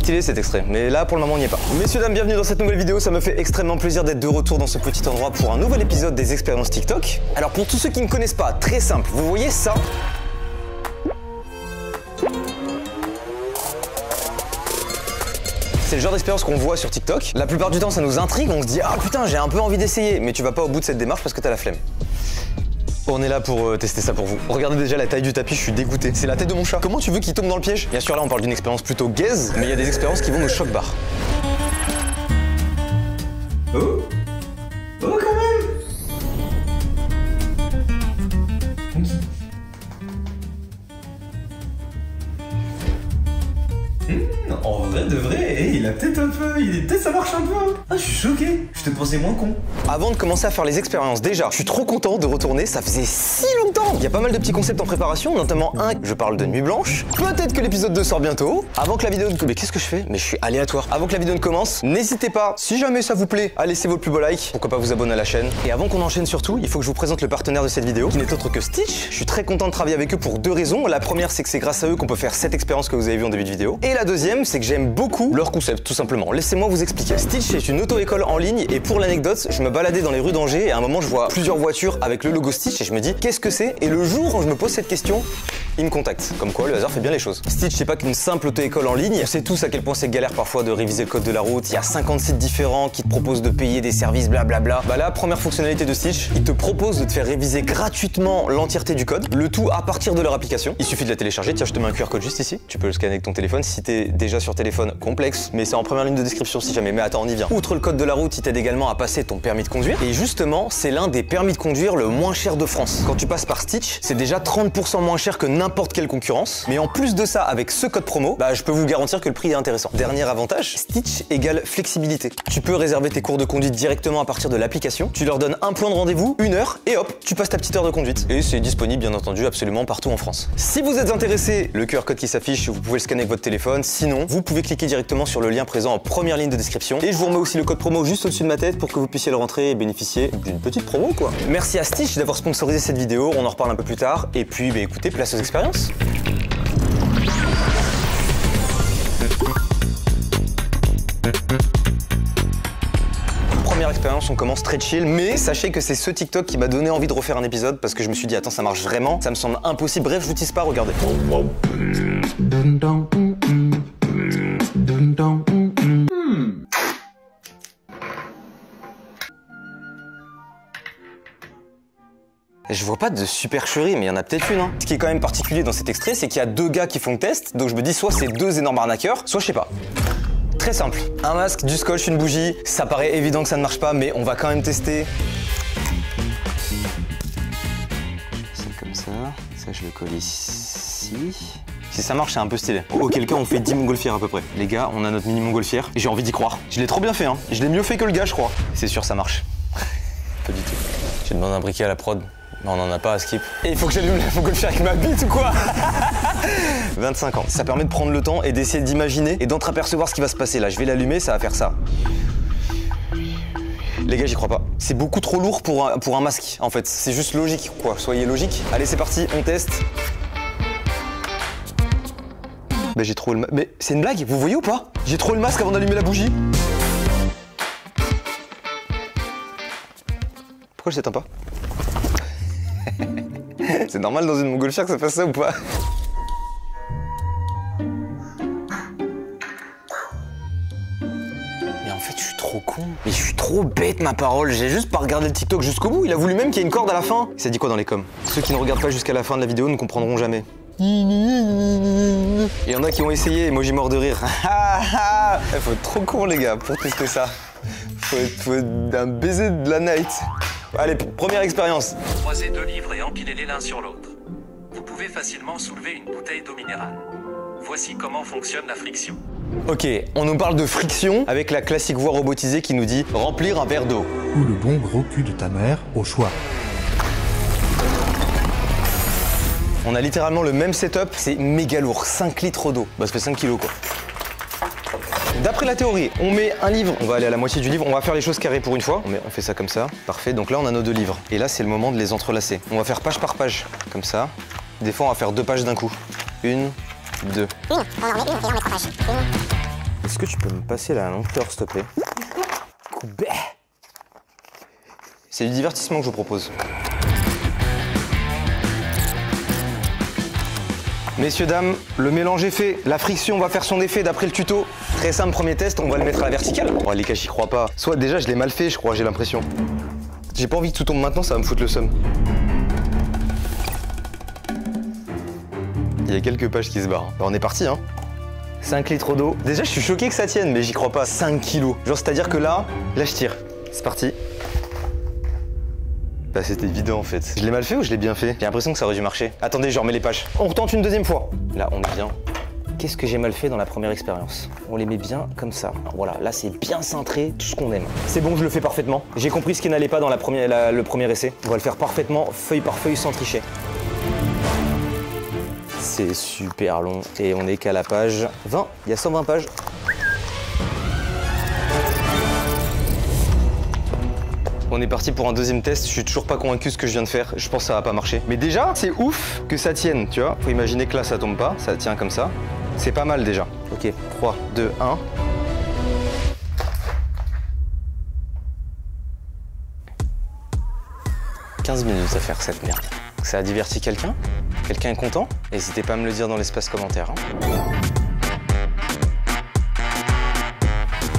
stylé cet extrait, mais là pour le moment on n'y est pas. Messieurs, dames, bienvenue dans cette nouvelle vidéo. Ça me fait extrêmement plaisir d'être de retour dans ce petit endroit pour un nouvel épisode des expériences TikTok. Alors pour tous ceux qui ne connaissent pas, très simple, vous voyez ça? C'est le genre d'expérience qu'on voit sur TikTok. La plupart du temps ça nous intrigue, on se dit ah putain j'ai un peu envie d'essayer, mais tu vas pas au bout de cette démarche parce que t'as la flemme. On est là pour tester ça pour vous. Regardez déjà la taille du tapis, je suis dégoûté. C'est la tête de mon chat. Comment tu veux qu'il tombe dans le piège? Bien sûr là on parle d'une expérience plutôt gaze, mais il y a des expériences qui vont au choc-bar. Oh quand même. En vrai de vrai, il a peut-être un peu... Peut-être ça marche un peu. Ah, je suis choqué. Je te pensais moins con. Avant de commencer à faire les expériences, déjà, je suis trop content de retourner. Ça faisait si longtemps. Il y a pas mal de petits concepts en préparation, notamment un, je parle de Nuit Blanche. Peut-être que l'épisode 2 sort bientôt. Avant que la vidéo... Mais qu'est-ce que je fais? Mais je suis aléatoire. Avant que la vidéo ne commence, n'hésitez pas, si jamais ça vous plaît, à laisser votre plus beau like. Pourquoi pas vous abonner à la chaîne. Et avant qu'on enchaîne surtout, il faut que je vous présente le partenaire de cette vidéo, qui n'est autre que Stitch. Je suis très content de travailler avec eux pour deux raisons. La première, c'est que c'est grâce à eux qu'on peut faire cette expérience que vous avez vue en début de vidéo. Et la deuxième, c'est que j'aime beaucoup leur concept, tout simplement. Laissez-moi vous expliquer. Stitch est une auto-école en ligne et pour l'anecdote, je me baladais dans les rues d'Angers et à un moment je vois plusieurs voitures avec le logo Stitch et je me dis qu'est-ce que c'est? Et le jour où je me pose cette question, ils me contactent. Comme quoi, le hasard fait bien les choses. Stitch, c'est pas qu'une simple auto-école en ligne. On sait tous à quel point c'est galère parfois de réviser le code de la route. Il y a 50 sites différents qui te proposent de payer des services, blablabla. Bah là, première fonctionnalité de Stitch, ils te proposent de te faire réviser gratuitement l'entièreté du code. Le tout à partir de leur application. Il suffit de la télécharger. Tiens, je te mets un QR code juste ici. Tu peux le scanner avec ton téléphone. Si t'es déjà sur téléphone, complexe, mais c'est en première ligne de description si jamais. Mais attends, on y vient. Outre le code de la route, il t'aide également à passer ton permis de conduire. Et justement, c'est l'un des permis de conduire le moins cher de France. Quand tu passes par Stitch, c'est déjà 30% moins cher que n'importe quelle concurrence. Mais en plus de ça, avec ce code promo, bah je peux vous garantir que le prix est intéressant. Dernier avantage, Stitch égale flexibilité. Tu peux réserver tes cours de conduite directement à partir de l'application. Tu leur donnes un plan de rendez-vous, 1 heure, et hop, tu passes ta petite heure de conduite. Et c'est disponible bien entendu absolument partout en France. Si vous êtes intéressé, le QR code qui s'affiche, vous pouvez le scanner avec votre téléphone. Sinon, vous pouvez cliquer directement sur le lien présent en première ligne de description. Et je vous remets aussi le code promo juste au-dessus de ma tête pour que vous puissiez le rentrer et bénéficier d'une petite promo quoi. Merci à Stitch d'avoir sponsorisé cette vidéo, on en reparle un peu plus tard. Et puis bah, écoutez, place aux expériences. Première expérience, on commence très chill, mais sachez que c'est ce TikTok qui m'a donné envie de refaire un épisode parce que je me suis dit attends ça marche vraiment, ça me semble impossible, bref je vous tease pas, regardez. Je vois pas de supercherie, mais il y en a peut-être une. Hein. Ce qui est quand même particulier dans cet extrait, c'est qu'il y a deux gars qui font le test, donc je me dis soit c'est deux énormes arnaqueurs, soit je sais pas. Très simple, un masque, du scotch, une bougie, ça paraît évident que ça ne marche pas, mais on va quand même tester. C'est comme ça je le colle ici. Si ça marche, c'est un peu stylé. Auquel cas, on fait 10 montgolfières à peu près. Les gars, on a notre mini montgolfière, et j'ai envie d'y croire. Je l'ai trop bien fait, hein. Je l'ai mieux fait que le gars, je crois. C'est sûr, ça marche. Pas du tout. J'ai demandé un briquet à la prod. Non, on n'en a pas à skip. Et il faut que j'allume la montgolfière avec ma bite ou quoi? 25 ans. Ça permet de prendre le temps et d'essayer d'imaginer et d'entreapercevoir ce qui va se passer. Là, je vais l'allumer, ça va faire ça. Les gars, j'y crois pas. C'est beaucoup trop lourd pour un masque, en fait. C'est juste logique, quoi. Soyez logique. Allez, c'est parti, on teste. Bah, j'ai trouvé le masque. Mais c'est une blague, vous voyez ou pas? J'ai trouvé le masque avant d'allumer la bougie. Pourquoi je s'éteins pas? C'est normal dans une montgolfière que ça fasse ça ou pas? Mais en fait, je suis trop con. Mais je suis trop bête, ma parole. J'ai juste pas regardé le TikTok jusqu'au bout. Il a voulu même qu'il y ait une corde à la fin. Il s'est dit quoi dans les coms? Ceux qui ne regardent pas jusqu'à la fin de la vidéo ne comprendront jamais. Il y en a qui ont essayé, emoji mort de rire. Il faut être trop con, les gars, pour tester ça. Faut être un baiser de la night. Allez, première expérience. Croisez deux livres et empilez-les l'un sur l'autre. Vous pouvez facilement soulever une bouteille d'eau minérale. Voici comment fonctionne la friction. Ok, on nous parle de friction avec la classique voix robotisée qui nous dit remplir un verre d'eau. Ou le bon gros cul de ta mère, au choix. On a littéralement le même setup, c'est méga lourd, 5 litres d'eau. Bah ça fait 5 kilos quoi. D'après la théorie, on met un livre, on va aller à la moitié du livre, on va faire les choses carrées pour une fois. On fait ça comme ça, parfait. Donc là on a nos deux livres. Et là c'est le moment de les entrelacer. On va faire page par page, comme ça. Des fois on va faire 2 pages d'un coup. 1, 2. On en met une et on met 3 pages. Est-ce que tu peux me passer la lenteur, s'il te plaît? C'est du divertissement que je vous propose. Messieurs, dames, le mélange est fait. La friction va faire son effet d'après le tuto. Très simple, premier test, on va le mettre à la verticale. Oh, les gars, j'y crois pas. Soit déjà, je l'ai mal fait, je crois, j'ai l'impression. J'ai pas envie que tout tombe maintenant, ça va me foutre le seum. Il y a quelques pages qui se barrent. On est parti, hein. 5 litres d'eau. Déjà, je suis choqué que ça tienne, mais j'y crois pas. 5 kilos. Genre, c'est-à-dire que là je tire. C'est parti. Bah, c'était évident en fait. Je l'ai mal fait ou je l'ai bien fait? J'ai l'impression que ça aurait dû marcher. Attendez, je remets les pages. On retente une deuxième fois. Là, on est bien. Qu'est-ce que j'ai mal fait dans la première expérience? On les met bien comme ça. Voilà, là c'est bien cintré, tout ce qu'on aime. C'est bon, je le fais parfaitement. J'ai compris ce qui n'allait pas dans le premier essai. On va le faire parfaitement, feuille par feuille, sans tricher. C'est super long et on est qu'à la page 20. Il y a 120 pages. On est parti pour un deuxième test, je suis toujours pas convaincu de ce que je viens de faire, je pense que ça va pas marcher. Mais déjà, c'est ouf que ça tienne, tu vois. Faut imaginer que là ça tombe pas, ça tient comme ça. C'est pas mal déjà. Ok, 3, 2, 1. « 15 minutes à faire cette merde. Ça a diverti quelqu'un? Quelqu'un est content? N'hésitez pas à me le dire dans l'espace commentaire. Hein.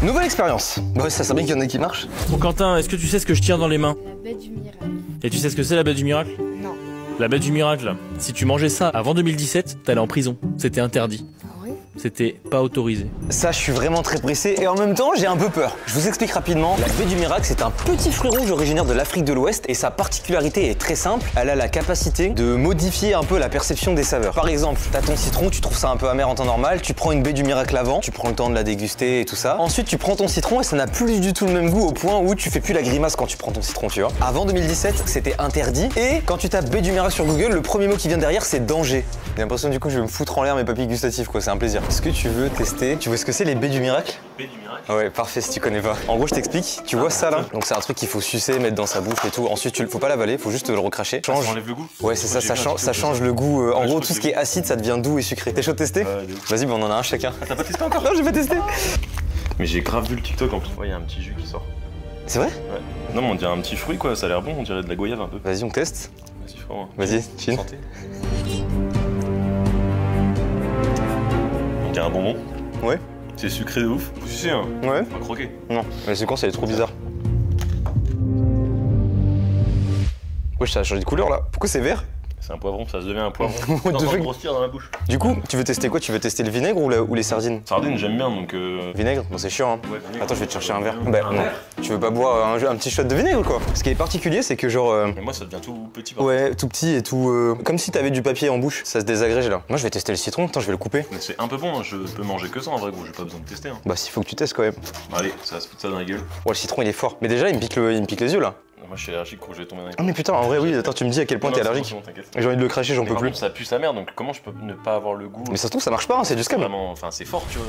Nouvelle expérience. Ouais, ça serait bien qu'il y en ait qui marchent. Bon Quentin, est-ce que tu sais ce que je tiens dans les mains? La baie du miracle. Et tu sais ce que c'est la baie du miracle? Non. La baie du miracle, si tu mangeais ça avant 2017, t'allais en prison. C'était interdit. Ah oui? C'était pas autorisé. Ça, je suis vraiment très pressé et en même temps, j'ai un peu peur. Je vous explique rapidement. La baie du miracle, c'est un petit fruit rouge originaire de l'Afrique de l'Ouest et sa particularité est très simple. Elle a la capacité de modifier un peu la perception des saveurs. Par exemple, t'as ton citron, tu trouves ça un peu amer en temps normal, tu prends une baie du miracle avant, tu prends le temps de la déguster et tout ça. Ensuite, tu prends ton citron et ça n'a plus du tout le même goût au point où tu fais plus la grimace quand tu prends ton citron, tu vois. Avant 2017, c'était interdit et quand tu tapes baie du miracle sur Google, le premier mot qui vient derrière, c'est danger. J'ai l'impression du coup, je vais me foutre en l'air mes papilles gustatives, quoi. C'est un plaisir. Est-ce que tu veux tester? Tu vois ce que c'est les baies du miracle? Baie du miracle? Ouais, parfait si tu connais pas. En gros, je t'explique. Tu vois ça là? Donc c'est un truc qu'il faut sucer, mettre dans sa bouche et tout. Ensuite, faut pas l'avaler, faut juste le recracher. Ça enlève le goût? Ouais, c'est ça, ça change le goût. En gros, tout ce qui est acide, ça devient doux et sucré. T'es chaud de tester? Vas-y, on en a un chacun. T'as pas testé encore? Non, j'ai pas testé. Mais j'ai grave vu le TikTok en plus. Ouais, il y a un petit jus qui sort. C'est vrai? Ouais. Non, mais on dirait un petit fruit quoi, ça a l'air bon, on dirait de la goyave un peu. Vas-y, on teste. Vas-y, frérot. Vas-y, chin. Santé. On dirait un bonbon. Ouais. C'est sucré de ouf. Vous sucez, hein? Ouais. Pas croquer. Non, mais c'est quand ça est trop bizarre. Wesh, ça a changé de couleur là. Pourquoi c'est vert? C'est un poivron, ça se devient un poivron. What C'est en the train de fuck? grossir dans la bouche. Du coup, tu veux tester quoi? Tu veux tester le vinaigre ou les sardines? Sardine, j'aime bien donc. Vinaigre? Bon, c'est chiant, hein. Ouais, vinaigre. Attends, je vais te chercher un verre. Un Bah, non. verre? Tu veux pas boire un petit shot de vinaigre ou quoi? Ce qui est particulier, c'est que genre. Mais moi, ça devient tout petit par Ouais, tout petit et tout. Comme si t'avais du papier en bouche. Ça se désagrège là. Moi, je vais tester le citron. Attends, je vais le couper. Mais c'est un peu bon, hein. Je peux manger que ça en vrai, gros, j'ai pas besoin de tester. Hein. Bah, s'il faut que tu testes quand même. Allez, ça va se foutre ça dans la gueule. Ouais, le citron, il est fort. Mais déjà, il me pique les yeux là. Moi, je suis allergique, gros, je vais tomber dans les Ah, mais putain, en vrai, oui. Attends, tu me dis à quel point t'es allergique. J'ai envie de le cracher, j'en Mais peux par plus. contre, ça pue sa mère, donc comment je peux ne pas avoir le goût? Mais ça se trouve, ça marche pas, hein, c'est du scam. Vraiment, enfin, c'est fort, tu vois.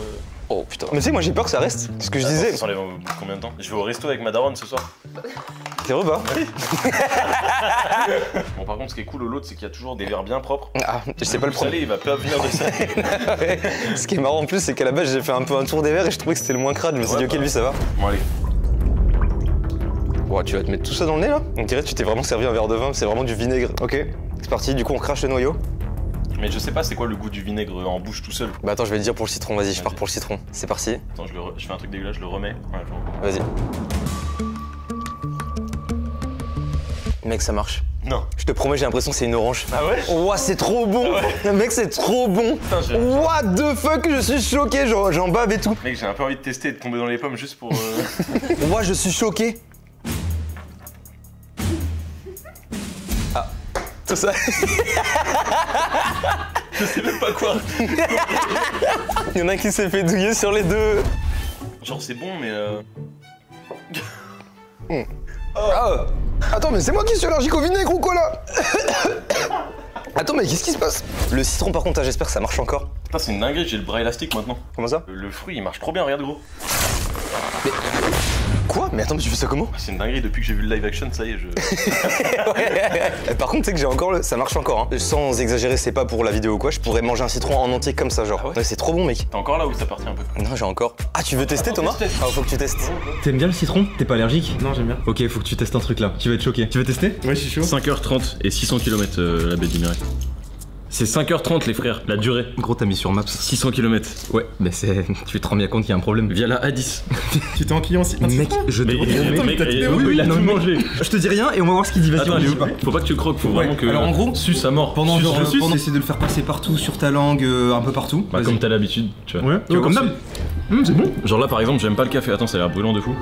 Oh putain. Mais tu sais, moi j'ai peur que ça reste. Ce que je disais. Ça s'enlève au bout de combien de temps? Je vais au resto avec ma daronne ce soir. Tes repas. Bon, par contre, ce qui est cool au l'autre, c'est qu'il y a toujours des verres bien propres. Ah, je sais pas le salé, problème. il va pas venir de ça. Ouais. Ce qui est marrant en plus, c'est qu'à la base, j'ai fait un peu un tour des verres et je trouvais que c'était le moins crade. Je me suis dit, ok, lui ça va. Bon, allez. Bon, tu vas te mettre tout ça dans le nez là? On dirait que tu t'es vraiment servi un verre de vin, c'est vraiment du vinaigre. Ok, c'est parti, du coup on crache le noyau. Mais je sais pas c'est quoi le goût du vinaigre en bouche tout seul. Bah attends, je vais te dire pour le citron, vas-y, je pars pour le citron. C'est parti. Attends, je fais un truc dégueulasse, je le remets. Ouais, Vas-y. Mec, ça marche. Non. Je te promets, j'ai l'impression que c'est une orange. Ah ouais? Ouah, c'est trop bon! Mec, c'est trop bon! Putain, What the fuck, je suis choqué, j'en bave et tout. Mec, j'ai un peu envie de tester et de tomber dans les pommes juste pour. Ouah, je suis choqué. Ah, tout ça. Je sais même pas quoi. Il y en a qui s'est fait douiller sur les deux. Genre, c'est bon, mais. Ah, attends, mais c'est moi qui suis allergique au vinaigre ou quoi là? Attends, mais qu'est-ce qui se passe? Le citron, par contre, j'espère que ça marche encore. Putain, c'est une dinguerie, j'ai le bras élastique maintenant. Comment ça? Le fruit, il marche trop bien, regarde, gros. Quoi? Mais attends, mais tu fais ça comment? C'est une dinguerie, depuis que j'ai vu le live action, ça y est, je... Ouais. Par contre, tu sais que j'ai encore ça marche encore, hein. Sans exagérer, c'est pas pour la vidéo ou quoi, je pourrais manger un citron en entier comme ça, genre. Ah ouais? Ouais, c'est trop bon, mec. T'es encore là ou ça partit un peu? Non, j'ai encore. Ah, tu veux tester, Thomas? Ah, faut que tu testes. T'aimes bien le citron? T'es pas allergique? Non, j'aime bien. Ok, faut que tu testes un truc là. Tu vas être choqué. Tu veux tester? Ouais, je suis chaud. 5h30 et 600 km la baie du Mireille. C'est 5h30 les frères, la durée. Gros, t'as mis sur Maps. 600 km. Ouais, mais c'est. Tu te rends bien compte qu'il y a un problème. Via la A10. Tu t'es enquillé aussi. Mec, je te oui, il a tout mangé. Je te dis rien et on va voir ce qu'il dit. Vas-y, Attends, on y va. faut pas que tu croques, faut vraiment que... Alors en gros, suce à mort. Pendant Suce, genre, je suce. pendant essayer de le faire passer partout sur ta langue, un peu partout. Bah Vas-y. comme t'as l'habitude, tu vois. Ouais, Tu vois, comme comme d'hab. C'est bon. Genre là par exemple, j'aime pas le café. Attends, ça a l'air brûlant de fou.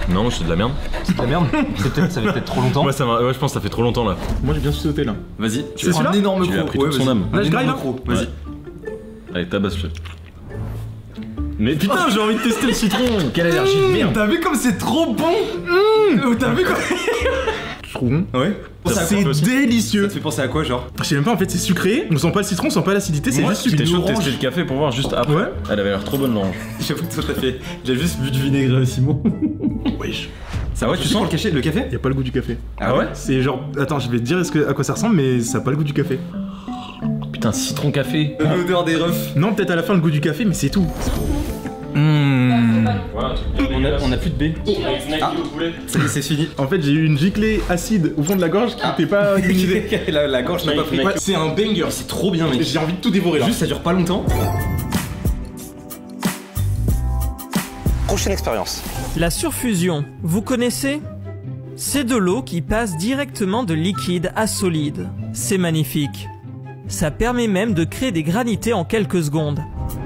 Non, c'est de la merde. C'est de la merde. Ça fait peut-être trop longtemps. Ouais, je pense que ça fait trop longtemps là. Moi, j'ai bien sauté là. Vas-y, C'est un énorme Tu lui as croc. pris toute son âme. Là, je graille, là. Vas-y. Ouais. Allez, tabasse-le. Mais putain, j'ai envie de tester le citron. Quelle allergie de merde. T'as vu comme c'est trop bon. T'as vu comme. Trop bon. Ouais. C'est délicieux. Ça te fait penser à quoi, genre? Je sais même pas, en fait, c'est sucré. On sent pas le citron, on sent pas l'acidité, c'est Moi, juste T'es une chaud de orange. tester le café pour voir juste après. Ouais. Elle avait l'air trop bonne l'orange. J'avoue que toi t'as fait. J'ai juste bu du vinaigre Simon. Wesh. Ça va, tu sens le café? Y a pas le goût du café. Ah ouais? C'est genre. Attends, je vais te dire à quoi ça ressemble, mais ça a pas le goût du café. Putain, citron café. L'odeur des refs. Non, peut-être à la fin le goût du café, mais c'est tout. On a plus de B. Ah, ça y est, c'est fini. En fait, j'ai eu une giclée acide au fond de la gorge qui était pas utilisée. la gorge n'a pas pris. Ouais, C'est un banger, c'est trop bien, mec. J'ai envie de tout dévorer là. Juste, ça dure pas longtemps. Prochaine expérience. La surfusion, vous connaissez? C'est de l'eau qui passe directement de liquide à solide. C'est magnifique. Ça permet même de créer des granités en quelques secondes.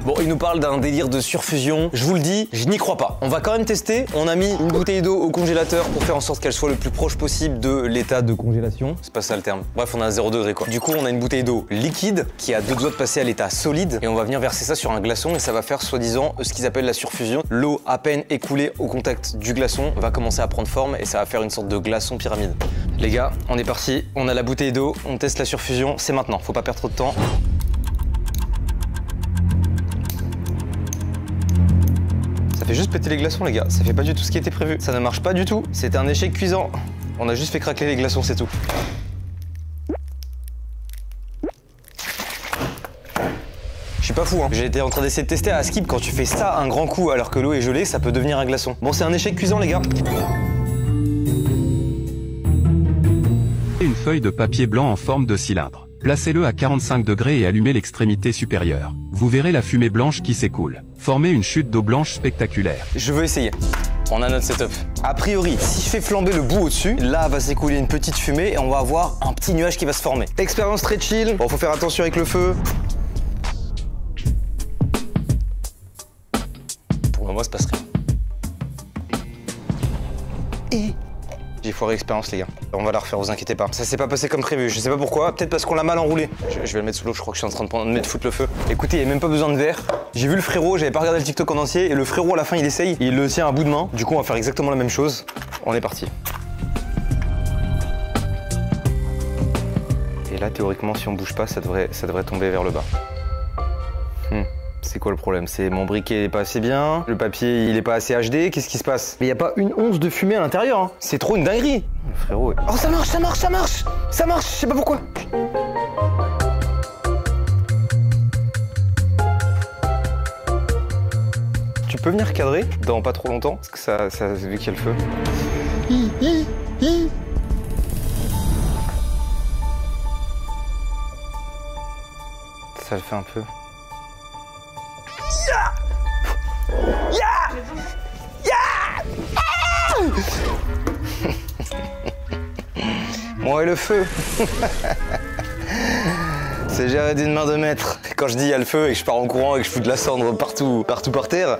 Bon, il nous parle d'un délire de surfusion. Je vous le dis, je n'y crois pas. On va quand même tester. On a mis une bouteille d'eau au congélateur pour faire en sorte qu'elle soit le plus proche possible de l'état de congélation. C'est pas ça le terme. Bref, on a 0 degré quoi. Du coup, on a une bouteille d'eau liquide qui a 2 doigts de passer à l'état solide et on va venir verser ça sur un glaçon et ça va faire soi-disant ce qu'ils appellent la surfusion. L'eau à peine écoulée au contact du glaçon va commencer à prendre forme et ça va faire une sorte de glaçon pyramide. Les gars, on est parti. On a la bouteille d'eau, on teste la surfusion. C'est maintenant. Faut pas perdre trop de temps. Ça fait juste péter les glaçons les gars, ça fait pas du tout ce qui était prévu. Ça ne marche pas du tout, c'était un échec cuisant. On a juste fait craquer les glaçons, c'est tout. Je suis pas fou hein. J'ai été en train d'essayer de tester à Skip quand tu fais ça un grand coup alors que l'eau est gelée, ça peut devenir un glaçon. Bon, c'est un échec cuisant les gars. Une feuille de papier blanc en forme de cylindre. Placez-le à 45 degrés et allumez l'extrémité supérieure. Vous verrez la fumée blanche qui s'écoule. Formez une chute d'eau blanche spectaculaire. Je veux essayer. On a notre setup. A priori, si je fais flamber le bout au-dessus, là va s'écouler une petite fumée et on va avoir un petit nuage qui va se former. Expérience très chill. Bon, faut faire attention avec le feu. Pour moi, ça passe rien. J'ai foiré l'expérience les gars. On va la refaire, vous inquiétez pas. Ça s'est pas passé comme prévu, je sais pas pourquoi, peut-être parce qu'on l'a mal enroulé. Je vais le mettre sous l'eau, je crois que je suis en train de mettre foutre le feu. Écoutez, il y a même pas besoin de verre. J'ai vu le frérot, j'avais pas regardé le TikTok en entier et le frérot à la fin il essaye, il le tient à bout de main. Du coup on va faire exactement la même chose. On est parti. Et là théoriquement si on bouge pas ça devrait tomber vers le bas. C'est quoi le problème? C'est mon briquet est pas assez bien, le papier il est pas assez HD, qu'est-ce qui se passe? Mais y a pas une once de fumée à l'intérieur, hein. C'est trop une dinguerie. Le frérot est... Oh ça marche, ça marche, ça marche. Ça marche, je sais pas pourquoi. Tu peux venir cadrer dans pas trop longtemps, parce que ça vu qu'il y a le feu. Ça le fait un peu. Bon et le feu. C'est géré d'une main de maître. Quand je dis il y a le feu et que je pars en courant et que je fous de la cendre partout par terre,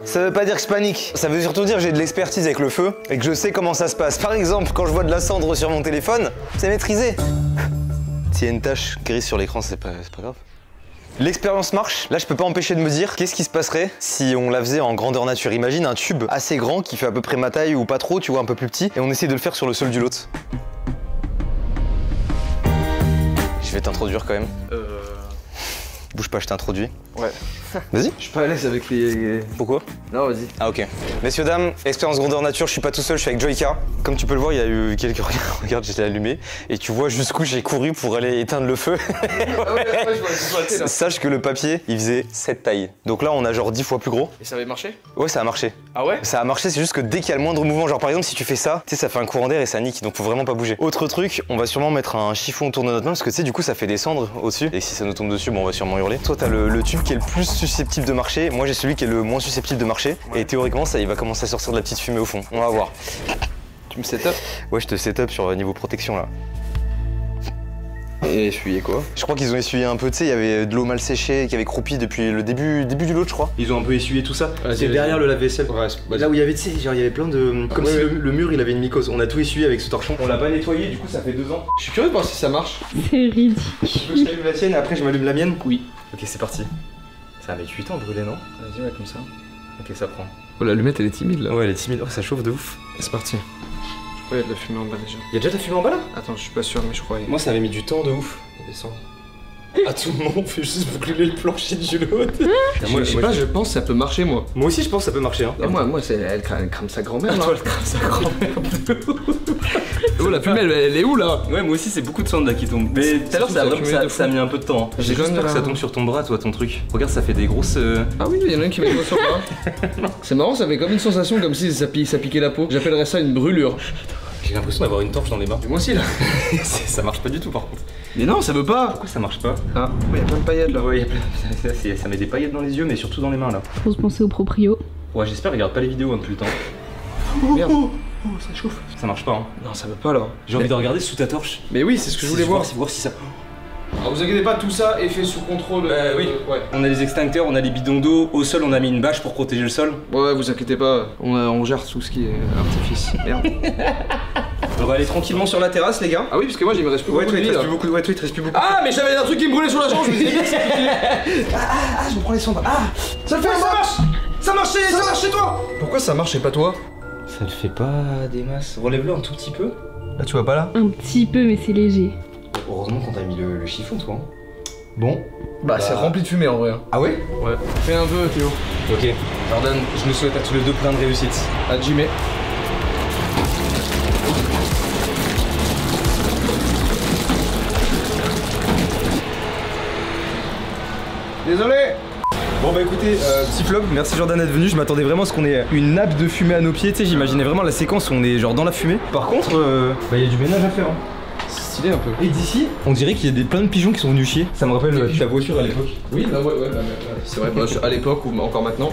ça veut pas dire que je panique. Ça veut surtout dire que j'ai de l'expertise avec le feu et que je sais comment ça se passe. Par exemple, quand je vois de la cendre sur mon téléphone, c'est maîtrisé. S'il y a une tache grise sur l'écran, c'est pas grave. L'expérience marche. Là, je peux pas empêcher de me dire qu'est-ce qui se passerait si on la faisait en grandeur nature. Imagine un tube assez grand qui fait à peu près ma taille ou pas trop, tu vois, un peu plus petit, et on essaie de le faire sur le sol du lot. Je vais t'introduire quand même. Bouge pas, je t'introduis. Ouais. Vas-y. Je suis pas à l'aise avec les... Pourquoi? Non, vas-y. Ah ok. Messieurs, dames, expérience grandeur nature, je suis pas tout seul, je suis avec Joyka. Comme tu peux le voir, il y a eu quelques... Regarde, je l'ai allumé. Et tu vois jusqu'où j'ai couru pour aller éteindre le feu. Ah ouais, je vois arrêter là. Sache que le papier, il faisait cette taille. Donc là, on a genre 10 fois plus gros. Et ça avait marché? Ouais, ça a marché. Ah ouais? Ça a marché, c'est juste que dès qu'il y a le moindre mouvement, genre par exemple, si tu fais ça, tu sais, ça fait un courant d'air et ça nique, donc faut vraiment pas bouger. Autre truc, on va sûrement mettre un chiffon autour de notre main parce que tu sais, du coup, ça fait des cendres au-dessus. Et si ça nous tombe dessus, bon, on va sûrement hurler. Toi, t'as le tube qui est le plus susceptible de marcher. Moi, j'ai celui qui est le moins susceptible de marcher. Et théoriquement, ça, il va commencer à sortir de la petite fumée au fond. On va voir. Tu me setup? Ouais, je te setup sur niveau protection là. Et essuyer quoi? Je crois qu'ils ont essuyé un peu, tu sais, il y avait de l'eau mal séchée qui avait croupi depuis le début du lot, je crois. Ils ont un peu essuyé tout ça. C'est derrière le lave-vaisselle. Ouais, là où il y avait, tu sais, genre il y avait plein de... Comme si le mur il avait une mycose. On a tout essuyé avec ce torchon. On l'a pas nettoyé, du coup ça fait 2 ans. Je suis curieux de voir si ça marche. C'est ridicule. Tu veux que je t'allume la tienne et après je m'allume la mienne? Oui. Ok, c'est parti. Ça va mettre 8 ans à brûler, non? Vas-y, ouais, comme ça. Ok, ça prend. Oh, l'allumette elle est timide là. Ouais, elle est timide. Oh, ça chauffe de ouf. C'est parti. Je crois qu'il y a de la fumée en bas déjà. Il y a déjà de la fumée en bas là? Attends, je suis pas sûr, mais je crois. Moi ça avait mis du temps de ouf. Descend. À tout moment, on fait juste brûler le plancher du lot. Moi, je sais pas, je pense que ça peut marcher, moi. Moi aussi, je pense que ça peut marcher. Hein. Moi, elle crame sa grand-mère. Ah, toi, elle crame sa grand-mère. Oh, la fumée, elle est où là? Ouais, moi aussi, c'est beaucoup de cendres là qui tombent. Mais tout à l'heure, ça a mis un peu de temps. Hein. J'ai juste peur que ça tombe sur ton bras, toi, ton truc. Regarde, ça fait des grosses. Ah oui, il y en a un qui met le doigt sur le bras. C'est marrant, ça fait comme une sensation, comme si ça piquait la peau. J'appellerais ça une brûlure. J'ai l'impression d'avoir une torche dans les mains. Moi aussi là. Ça marche pas du tout par contre. Mais non, ça veut pas. Pourquoi ça marche pas? Ah, il y a plein de paillettes là. Ouais, ça met des paillettes dans les yeux, mais surtout dans les mains là. Faut se penser au proprio. Ouais, j'espère, regarde pas les vidéos hein, depuis le temps. Merde. Oh, ça chauffe. Ça marche pas hein. Non, ça veut pas là. J'ai envie de regarder sous ta torche. Mais oui, c'est ce que je voulais voir. Voir si ça. Alors vous inquiétez pas, tout ça est fait sous contrôle. Oui. Ouais. On a les extincteurs, on a les bidons d'eau. Au sol, on a mis une bâche pour protéger le sol. Ouais, vous inquiétez pas. On gère tout ce qui est artifice. Merde. On va aller tranquillement sur la terrasse, les gars. Ah oui, parce que moi, il me reste plus beaucoup de vie, là. Ouais, toi, il te reste plus beaucoup. Ah, mais j'avais un truc qui me brûlait sur la jambe, je me disais bien que je me prends les cendres. Ah, ça le fait, ça marche. Ça marche chez toi. Pourquoi ça marche et pas toi? Ça le fait pas des masses. Relève-le un tout petit peu. Là, tu vois pas là? Un petit peu, mais c'est léger. Heureusement qu'on t'a mis le chiffon, toi. Bon. Bah, c'est rempli de fumée en vrai. Ah ouais? Ouais. Fais un peu, Théo. Ok. Jordan, je nous souhaite à tous les deux plein de réussite. À Jimmy. Désolé. Bon bah écoutez, petit vlog, merci Jordan d'être venu, je m'attendais vraiment à ce qu'on ait une nappe de fumée à nos pieds, tu sais, j'imaginais vraiment la séquence où on est genre dans la fumée. Par contre, bah y a du ménage à faire. Hein. C'est stylé un peu. Et d'ici, on dirait qu'il y a plein de pigeons qui sont venus chier. Ça me rappelle ta voiture à l'époque. Oui, bah ouais, c'est vrai, bah, à l'époque ou encore maintenant.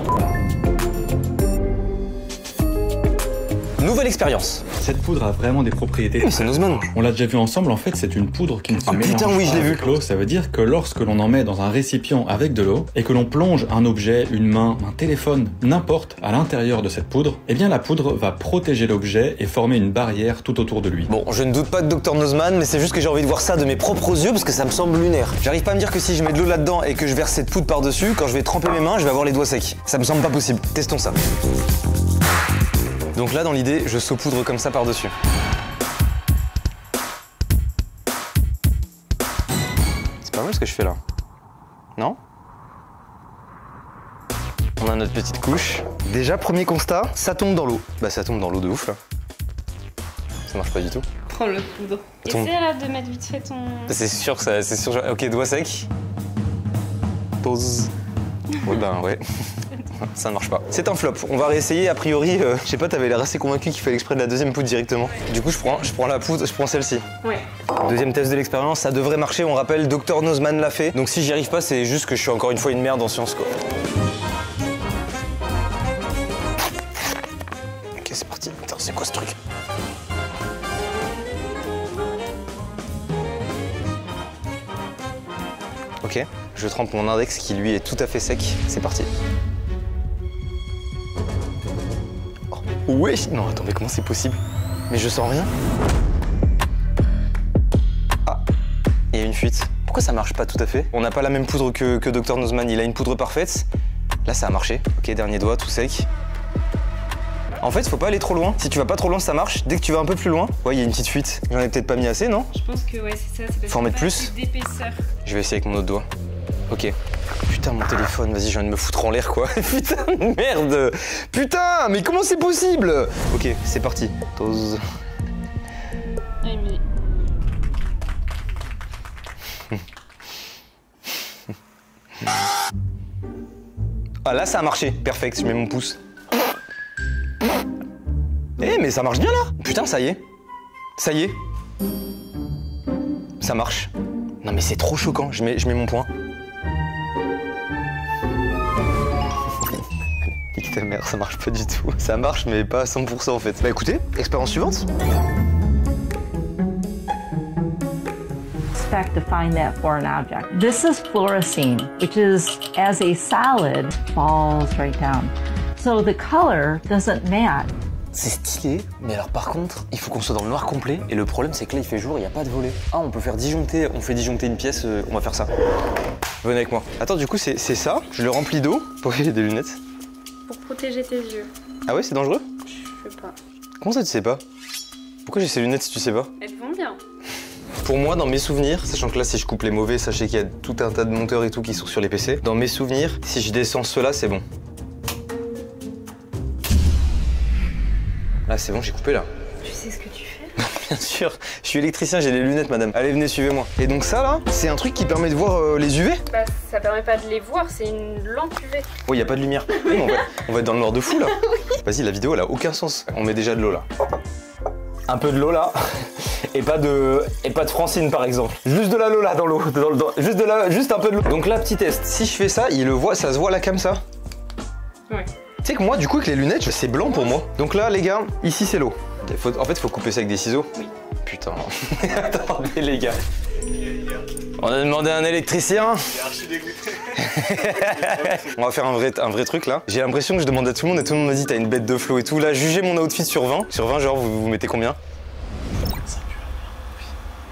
Nouvelle expérience. Cette poudre a vraiment des propriétés. C'est Nozman. On l'a déjà vu ensemble, en fait, c'est une poudre qui ne se mélange putain, oui, je l'ai vu. avec l'eau. Ça veut dire que lorsque l'on en met dans un récipient avec de l'eau et que l'on plonge un objet, une main, un téléphone, n'importe, à l'intérieur de cette poudre, eh bien la poudre va protéger l'objet et former une barrière tout autour de lui. Bon, je ne doute pas de Dr Nozman, mais c'est juste que j'ai envie de voir ça de mes propres yeux parce que ça me semble lunaire. J'arrive pas à me dire que si je mets de l'eau là-dedans et que je verse cette poudre par-dessus, quand je vais tremper mes mains, je vais avoir les doigts secs. Ça me semble pas possible. Testons ça. Donc là, dans l'idée, je saupoudre comme ça par-dessus. C'est pas mal ce que je fais là. Non? On a notre petite couche. Déjà, premier constat, ça tombe dans l'eau. Bah ça tombe dans l'eau de ouf là. Ça marche pas du tout. Prends le poudre. Essaye là de mettre vite fait ton... C'est sûr que ça... C'est sûr... Ok, doigt sec. Pause. Oui ben ouais. Ça ne marche pas. C'est un flop. On va réessayer a priori. Je sais pas, t'avais l'air assez convaincu qu'il fallait exprès de la deuxième poudre directement. Du coup, je prends la poudre, je prends celle-ci. Ouais. Deuxième test de l'expérience, ça devrait marcher. On rappelle, Dr Nozman l'a fait. Donc si j'y arrive pas, c'est juste que je suis encore une fois une merde en sciences quoi. Ok, c'est parti. Putain, c'est quoi ce truc? Ok, je trempe mon index qui lui est tout à fait sec. C'est parti. Ouais. Non, attends, mais comment c'est possible? Mais je sens rien. Ah, il y a une fuite. Pourquoi ça marche pas tout à fait? On n'a pas la même poudre que Dr Nozman, il a une poudre parfaite. Là, ça a marché. Ok, dernier doigt, tout sec. En fait, faut pas aller trop loin. Si tu vas pas trop loin, ça marche. Dès que tu vas un peu plus loin, ouais, il y a une petite fuite. J'en ai peut-être pas mis assez, non? Je pense que ouais, c'est ça. Faut en mettre plus. D'épaisseur. Je vais essayer avec mon autre doigt. Ok. Putain, mon téléphone, vas-y, je viens de me foutre en l'air, quoi. Putain, merde. Putain, mais comment c'est possible? Ok, c'est parti. Dose. Ah, là, ça a marché. Perfect, je mets mon pouce. Eh, mais ça marche bien, là. Putain, ça y est. Ça y est. Ça marche. Non, mais c'est trop choquant. Je mets mon point. Nique ta mère, ça marche pas du tout. Ça marche, mais pas à 100% en fait. Bah écoutez, expérience suivante. To find that foreign object. This is fluorescein, which is, as a solid, falls right down. So the color doesn't match. C'est stylé, mais alors par contre, il faut qu'on soit dans le noir complet. Et le problème, c'est que là, il fait jour, il n'y a pas de volet. Ah, on peut faire disjoncter, on fait disjoncter une pièce, on va faire ça. Venez avec moi. Attends, du coup, c'est ça, je le remplis d'eau. Pourquoi j'ai des lunettes? Pour protéger tes yeux. Ah ouais, c'est dangereux? Je sais pas. Comment ça, tu sais pas? Pourquoi j'ai ces lunettes si tu sais pas? Elles vont bien. Pour moi, dans mes souvenirs, sachant que là, si je coupe les mauvais, sachez qu'il y a tout un tas de monteurs et tout qui sont sur les PC. Dans mes souvenirs, si je descends ceux-là, c'est bon. Là, c'est bon, j'ai coupé là. Tu sais ce que tu fais? Bien sûr, je suis électricien, j'ai les lunettes, madame. Allez, venez, suivez-moi. Et donc ça, là, c'est un truc qui permet de voir les UV? Bah, ça permet pas de les voir, c'est une lampe UV. Oui, y a pas de lumière. Oui, on va être dans le noir de fou, là. Oui. Vas-y, la vidéo, elle a aucun sens. On met déjà de l'eau, là. Un peu de l'eau, là. Et pas de Francine, par exemple. Juste de la Lola dans l'eau. Juste un peu de l'eau. Donc là, petit test. Si je fais ça, il le voit, ça se voit là comme ça? Ouais. Tu sais que moi, du coup, avec les lunettes, c'est blanc pour moi. Donc là, les gars, ici, c'est l'eau. En fait, faut couper ça avec des ciseaux. Oui. Putain. Attendez, les gars. On a demandé à un électricien. On va faire un vrai truc là. J'ai l'impression que je demande à tout le monde et tout le monde m'a dit t'as une bête de flow et tout. Là, jugez mon outfit sur 20. Sur 20, genre, vous mettez combien?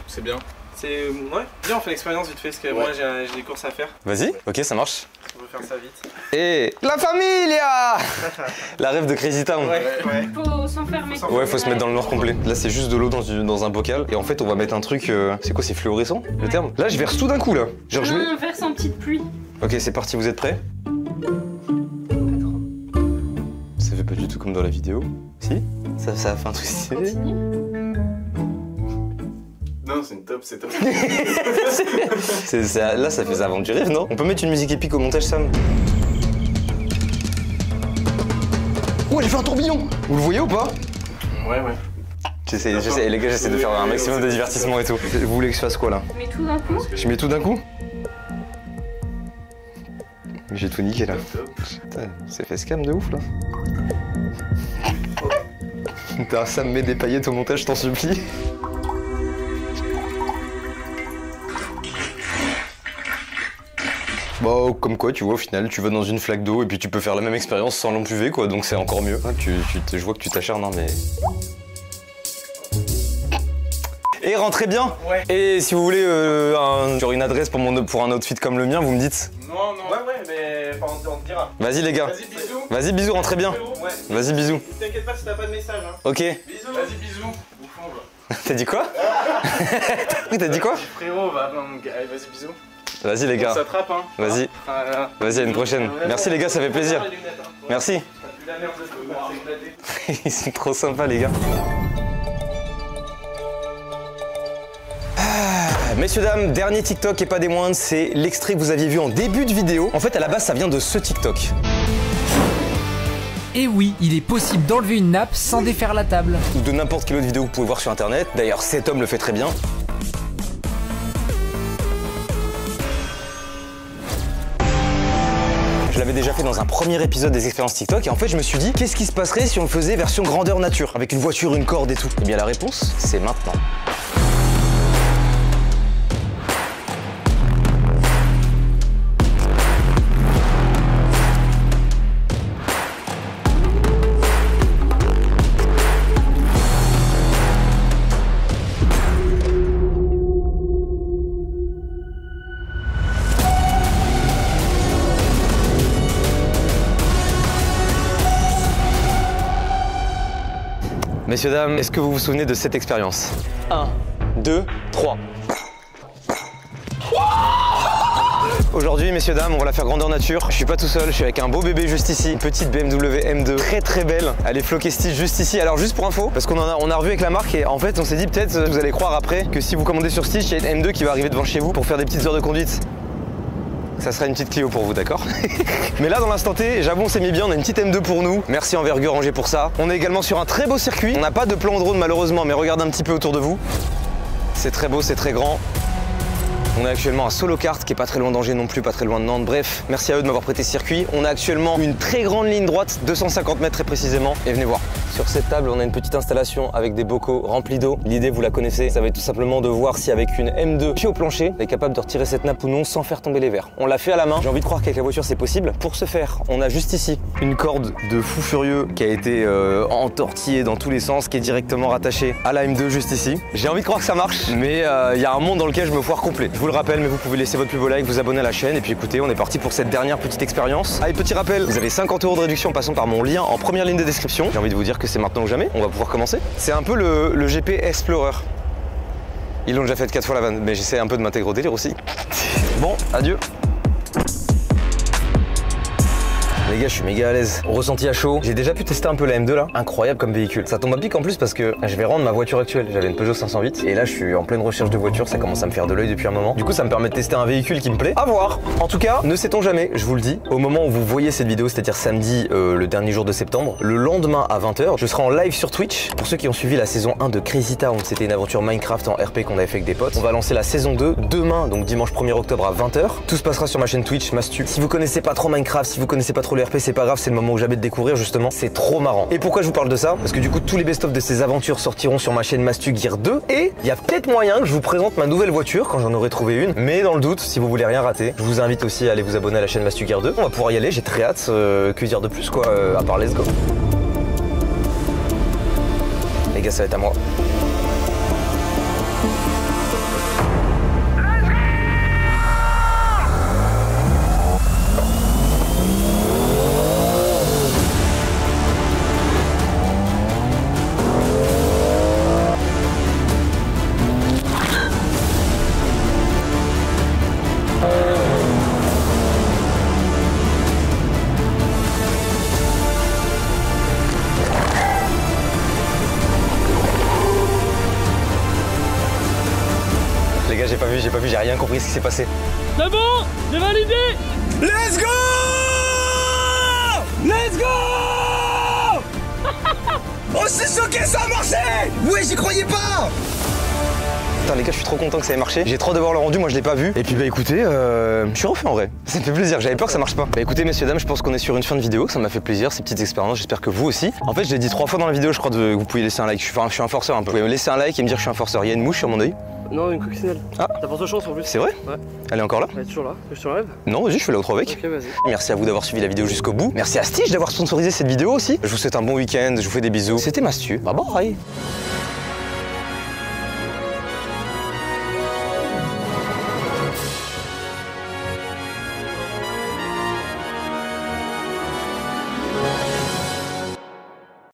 C'est bien. C'est... Ouais. Viens, on fait l'expérience vite fait, parce que moi j'ai des courses à faire. Vas-y, ok, ça marche. On va faire ça vite. Et la familia. La rêve de Crazy Town. Ouais. Faut s'enfermer. Ouais, faut se mettre dans le noir complet. Là, c'est juste de l'eau dans un bocal. Et en fait, on va mettre un truc... C'est quoi, c'est fluorescent, le terme? Là, je verse tout d'un coup, là. Genre, je mets... On verse en petite pluie. Ok, c'est parti, vous êtes prêts? Ça fait pas du tout comme dans la vidéo. Si? Ça a fait un truc stylé. Non, c'est une top, c'est top. Là, ça fait ça avant du rêve, non? On peut mettre une musique épique au montage, Sam? Oh, j'ai fait un tourbillon! Vous le voyez ou pas? Ouais. J'essaie, les gars, j'essaie de faire un maximum de divertissement et tout. Vous voulez que je fasse quoi, là? Tu mets tout d'un coup? Je mets tout d'un coup? J'ai tout niqué, là. Putain, c'est fait scam de ouf, là. Putain, Sam met des paillettes au montage, je t'en supplie. Bon, comme quoi, tu vois, au final, tu vas dans une flaque d'eau et puis tu peux faire la même expérience sans lampe UV, quoi, donc c'est encore mieux. Je vois que tu t'acharnes, hein, mais... Et rentrez bien. Ouais. Et si vous voulez genre une adresse pour un outfit comme le mien, vous me dites. Non, ouais, mais on te dira. Vas-y les gars. Vas-y, bisous. Vas-y, bisous, rentrez bien. Ouais. Vas-y, bisous. T'inquiète pas si t'as pas de message, hein. Ok. Bisous. Vas-y, bisous. Bouffon, va. T'as dit quoi? T'as dit quoi? Frérot, va, allez, vas-y, bisous. Vas-y les gars. On s'attrape, hein. Vas-y. Vas-y, à une prochaine. Merci les gars, ça fait plaisir. Merci. Ils sont trop sympas les gars. Messieurs, dames, dernier TikTok et pas des moindres, c'est l'extrait que vous aviez vu en début de vidéo. En fait, à la base, ça vient de ce TikTok. Et oui, il est possible d'enlever une nappe sans défaire la table. Ou de n'importe quelle autre vidéo que vous pouvez voir sur internet. D'ailleurs, cet homme le fait très bien. Je l'avais déjà fait dans un premier épisode des expériences TikTok et en fait je me suis dit qu'est-ce qui se passerait si on le faisait version grandeur nature avec une voiture, une corde et tout. Et bien la réponse c'est maintenant. Messieurs, dames, est-ce que vous vous souvenez de cette expérience? 1, 2, 3. Aujourd'hui, messieurs, dames, on va la faire grandeur nature. Je suis pas tout seul, je suis avec un beau bébé juste ici. Une petite BMW M2, très belle. Elle est floquée stitch juste ici. Alors juste pour info, parce qu'on a revu avec la marque et en fait on s'est dit peut-être vous allez croire après que si vous commandez sur Stitch, il y a une M2 qui va arriver devant chez vous pour faire des petites heures de conduite. Ça sera une petite Clio pour vous, d'accord? Mais là, dans l'instant T, j'avoue, on s'est mis bien, on a une petite M2 pour nous. Merci Envergure Angers pour ça. On est également sur un très beau circuit. On n'a pas de plan drone malheureusement, mais regardez un petit peu autour de vous. C'est très beau, c'est très grand. On a actuellement un solo kart qui est pas très loin d'Angers non plus, pas très loin de Nantes. Bref, merci à eux de m'avoir prêté ce circuit. On a actuellement une très grande ligne droite, 250 mètres très précisément. Et venez voir. Sur cette table, on a une petite installation avec des bocaux remplis d'eau. L'idée, vous la connaissez, ça va être tout simplement de voir si avec une M2 pied au plancher, elle est capable de retirer cette nappe ou non sans faire tomber les verres. On l'a fait à la main. J'ai envie de croire qu'avec la voiture, c'est possible. Pour ce faire, on a juste ici une corde de fou furieux qui a été entortillée dans tous les sens, qui est directement rattachée à la M2 juste ici. J'ai envie de croire que ça marche, mais il y a un monde dans lequel je me foire complet. Je vous le rappelle, mais vous pouvez laisser votre plus beau like, vous abonner à la chaîne et puis écoutez, on est parti pour cette dernière petite expérience. Allez, petit rappel, vous avez 50 € de réduction en passant par mon lien en première ligne de description. J'ai envie de vous dire que c'est maintenant ou jamais, on va pouvoir commencer. C'est un peu le GP Explorer. Ils l'ont déjà fait 4 fois la vanne, mais j'essaie un peu de m'intégrer au délire aussi. Bon, adieu. Les gars, je suis méga à l'aise. Ressenti à chaud. J'ai déjà pu tester un peu la M2 là. Incroyable comme véhicule. Ça tombe à pic en plus parce que je vais rendre ma voiture actuelle. J'avais une Peugeot 508 et là je suis en pleine recherche de voiture. Ça commence à me faire de l'œil depuis un moment. Du coup, ça me permet de tester un véhicule qui me plaît. À voir. En tout cas, ne sait-on jamais, je vous le dis. Au moment où vous voyez cette vidéo, c'est-à-dire samedi, le dernier jour de septembre, le lendemain à 20 h, je serai en live sur Twitch. Pour ceux qui ont suivi la saison 1 de Crazy Town, c'était une aventure Minecraft en RP qu'on avait fait avec des potes. On va lancer la saison 2 demain, donc dimanche 1er octobre à 20 h. Tout se passera sur ma chaîne Twitch, Mastu. Si vous connaissez pas trop Minecraft, si vous connaissez pas trop le RP, c'est pas grave, c'est le moment où j'avais de découvrir justement, c'est trop marrant. Et pourquoi je vous parle de ça? Parce que du coup tous les best-of de ces aventures sortiront sur ma chaîne Mastu Gear 2 et il y a peut-être moyen que je vous présente ma nouvelle voiture quand j'en aurai trouvé une. Mais dans le doute, si vous voulez rien rater, je vous invite aussi à aller vous abonner à la chaîne Mastu Gear 2. On va pouvoir y aller, j'ai très hâte. Que dire de plus quoi, à part let's go. Les gars, ça va être à moi. Les gars, j'ai pas vu, j'ai rien compris ce qui s'est passé. C'est bon, j'ai validé. Let's go! Let's go! Oh, c'est choqué, ça a marché! Ouais, j'y croyais pas! Putain les gars, je suis trop content que ça ait marché. J'ai trop de voir le rendu, moi je l'ai pas vu. Et puis bah écoutez, je suis refait en vrai. Ça me fait plaisir, j'avais peur que ça marche pas. Bah écoutez messieurs, dames, je pense qu'on est sur une fin de vidéo. Ça m'a fait plaisir, ces petites expériences, j'espère que vous aussi. En fait, je l'ai dit 3 fois dans la vidéo, je crois que vous pouvez laisser un like. Je suis un forceur un peu. Vous pouvez me laisser un like et me dire que je suis un forceur. Il y a une mouche sur mon œil. Non, une coccinelle. Ah. T'as pas de chance en plus. C'est vrai? Ouais. Elle est encore là? Elle est toujours là. Je te l'enlève? Non, vas-y, je fais l'autre avec. Ok, vas-y. Merci à vous d'avoir suivi la vidéo jusqu'au bout. Merci à Stitch d'avoir sponsorisé cette vidéo aussi. Je vous souhaite un bon week-end, je vous fais des bisous. C'était Mastu. Bye bye.